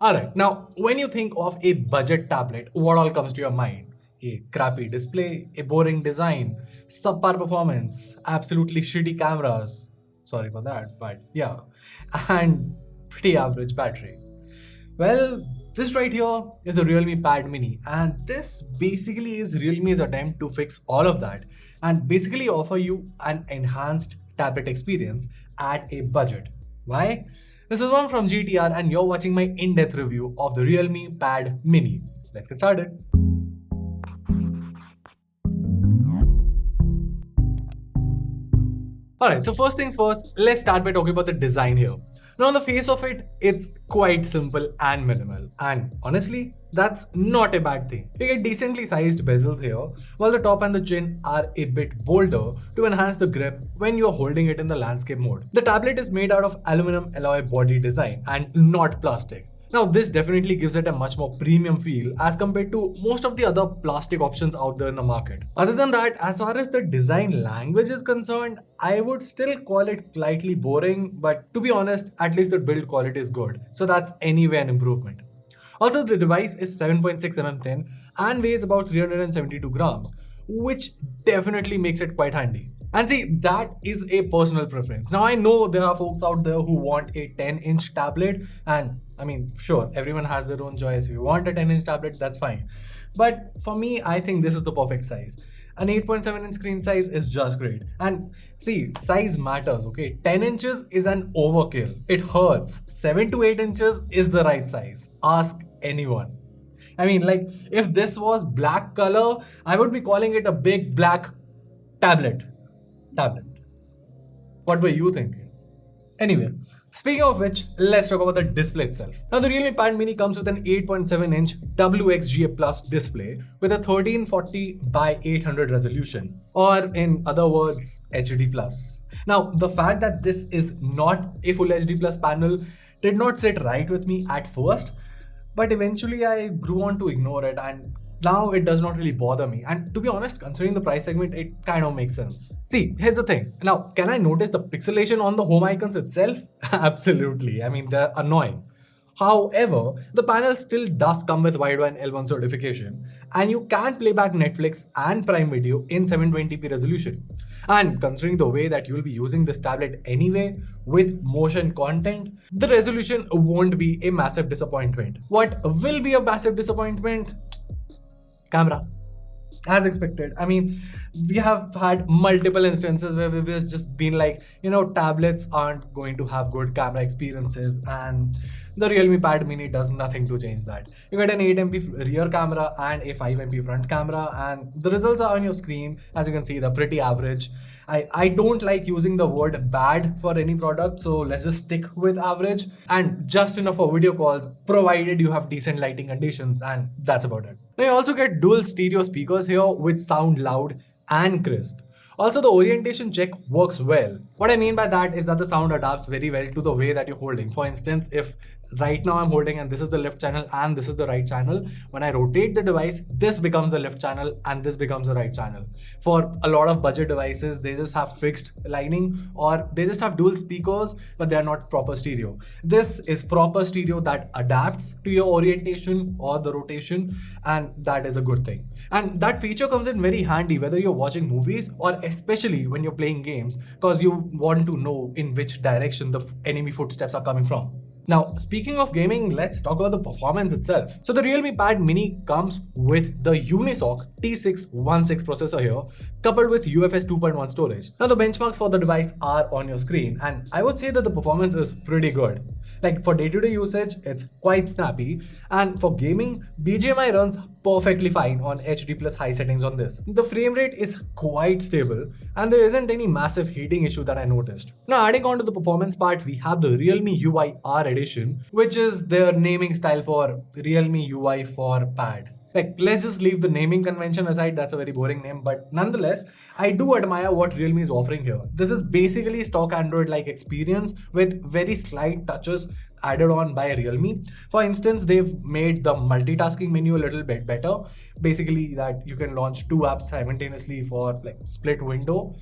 Alright, now when you think of a budget tablet, what all comes to your mind? A crappy display, a boring design, subpar performance, absolutely shitty cameras. Sorry for that, but yeah. And pretty average battery. Well, this right here is the Realme Pad Mini, and this basically is Realme's attempt to fix all of that and basically offer you an enhanced tablet experience at a budget. Why? This is one from GTR, and you're watching my in depth review of the Realme Pad Mini. Let's get started. Alright, so first things first, let's start by talking about the design here. Now, on the face of it, it's quite simple and minimal. And honestly, that's not a bad thing. You get decently sized bezels here, while the top and the chin are a bit bolder to enhance the grip when you're holding it in the landscape mode. The tablet is made out of aluminum alloy body design and not plastic. Now, this definitely gives it a much more premium feel as compared to most of the other plastic options out there in the market. Other than that, as far as the design language is concerned, I would still call it slightly boring, but to be honest, at least the build quality is good. So that's anyway an improvement. Also, the device is 7.6 mm thin and weighs about 372 grams, which definitely makes it quite handy. And see, that is a personal preference. Now, I know there are folks out there who want a 10-inch tablet, and I mean, sure, everyone has their own choice. If you want a 10-inch tablet, that's fine. But for me, I think this is the perfect size. An 8.7-inch screen size is just great. And see, size matters, okay? 10 inches is an overkill. It hurts. 7 to 8 inches is the right size. Ask anyone. I mean, like, if this was black color, I would be calling it a big black tablet. Tablet. What were you thinking? Anyway, speaking of which, let's talk about the display itself. Now, the Realme Pad Mini comes with an 8.7-inch WXGA Plus display with a 1340 by 800 resolution, or in other words, HD Plus. Now, the fact that this is not a full HD Plus panel did not sit right with me at first, but eventually I grew on to ignore it, and now it does not really bother me. And to be honest, considering the price segment, it kind of makes sense. See, here's the thing. Now, can I notice the pixelation on the home icons itself? Absolutely. I mean, they're annoying. However, the panel still does come with Widevine L1 certification, and you can play back Netflix and Prime Video in 720p resolution. And considering the way that you'll be using this tablet anyway with motion content, the resolution won't be a massive disappointment. What will be a massive disappointment? Camera. As expected. I mean, we have had multiple instances where we've just been like, tablets aren't going to have good camera experiences, and the Realme Pad Mini does nothing to change that. You get an 8MP rear camera and a 5MP front camera, and the results are on your screen. As you can see, they're pretty average. I don't like using the word bad for any product, so let's just stick with average and just enough for video calls, provided you have decent lighting conditions, and that's about it. Now, you also get dual stereo speakers here which sound loud and crisp. Also, the orientation check works well. What I mean by that is that the sound adapts very well to the way that you're holding. For instance, if right now I'm holding and this is the left channel and this is the right channel, when I rotate the device, this becomes the left channel and this becomes the right channel. For a lot of budget devices, they just have fixed lining or they just have dual speakers, but they are not proper stereo. This is proper stereo that adapts to your orientation or the rotation, and that is a good thing. And that feature comes in very handy whether you're watching movies or especially when you're playing games, because you want to know in which direction the enemy footsteps are coming from. Now, speaking of gaming, let's talk about the performance itself. So the Realme Pad Mini comes with the Unison T616 processor here, coupled with UFS 2.1 storage. Now, the benchmarks for the device are on your screen, and I would say that the performance is pretty good. Like for day-to-day usage, it's quite snappy, and for gaming, BGMI runs perfectly fine on HD plus high settings on this. The frame rate is quite stable, and there isn't any massive heating issue that I noticed. Now, adding on to the performance part, we have the Realme UI R Edition, which is their naming style for Realme UI for Pad. Like, let's just leave the naming convention aside, that's a very boring name, but nonetheless, I do admire what Realme is offering here. This is basically stock Android-like experience with very slight touches added on by Realme. For instance, they've made the multitasking menu a little bit better. Basically, that you can launch two apps simultaneously for like split window.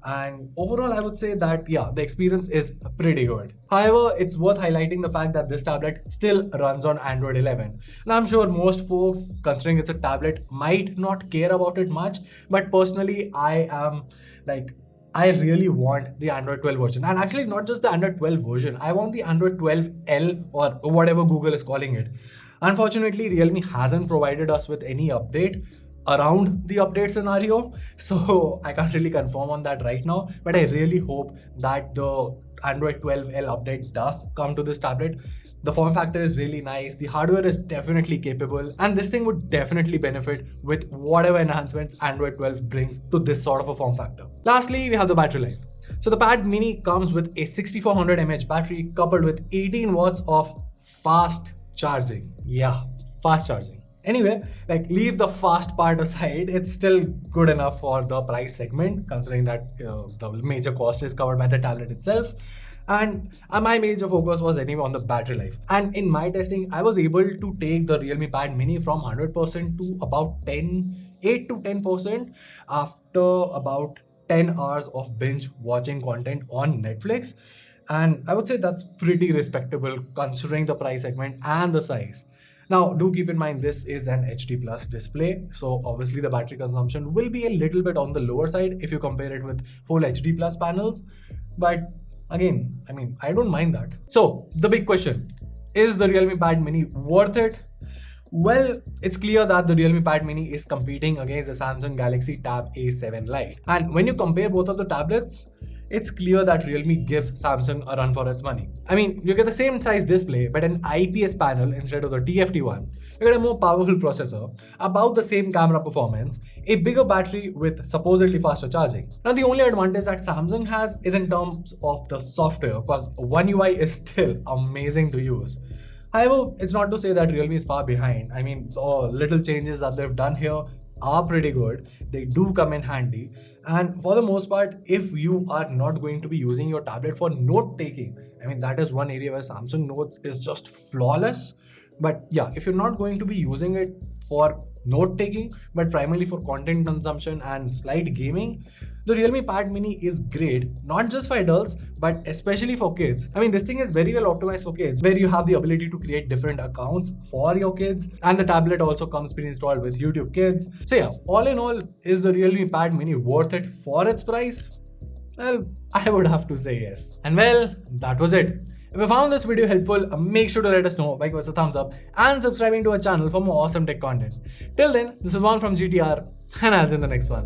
And overall, I would say that, yeah, the experience is pretty good. However, it's worth highlighting the fact that this tablet still runs on Android 11. Now, I'm sure most folks, considering it's a tablet, might not care about it much, but personally, I really want the Android 12 version. And actually, not just the Android 12 version, I want the Android 12L or whatever Google is calling it. Unfortunately, Realme hasn't provided us with any update around the update scenario, so I can't really confirm on that right now, but I really hope that the Android 12L update does come to this tablet. The form factor is really nice, the hardware is definitely capable, and this thing would definitely benefit with whatever enhancements Android 12 brings to this sort of a form factor. Lastly, we have the battery life. So the Pad Mini comes with a 6400 mAh battery coupled with 18 watts of fast charging. Yeah, fast charging. Anyway, leave the fast part aside, it's still good enough for the price segment, considering that the major cost is covered by the tablet itself. And my major focus was anyway on the battery life. And in my testing, I was able to take the Realme Pad Mini from 100% to about 8 to 10% after about 10 hours of binge watching content on Netflix. And I would say that's pretty respectable considering the price segment and the size. Now, do keep in mind this is an HD Plus display, so obviously the battery consumption will be a little bit on the lower side if you compare it with full HD Plus panels. But again, I don't mind that. So, the big question, is the Realme Pad Mini worth it? Well, it's clear that the Realme Pad Mini is competing against the Samsung Galaxy Tab A7 Lite. And when you compare both of the tablets, it's clear that Realme gives Samsung a run for its money. You get the same size display, but an IPS panel instead of the TFT one. You get a more powerful processor, about the same camera performance, a bigger battery with supposedly faster charging. Now, the only advantage that Samsung has is in terms of the software, because One UI is still amazing to use. However, it's not to say that Realme is far behind. The little changes that they've done here are pretty good. They do come in handy. And for the most part, if you are not going to be using your tablet for note taking, that is one area where Samsung Notes is just flawless. But yeah, if you're not going to be using it for note taking, but primarily for content consumption and slight gaming, the Realme Pad Mini is great, not just for adults, but especially for kids. This thing is very well optimized for kids, where you have the ability to create different accounts for your kids, and the tablet also comes pre-installed with YouTube Kids. So yeah, all in all, is the Realme Pad Mini worth it for its price? Well, I would have to say yes. And well, that was it. If you found this video helpful, make sure to let us know by giving us a thumbs up and subscribing to our channel for more awesome tech content. Till then, this is Juan from GTR, and I'll see you in the next one.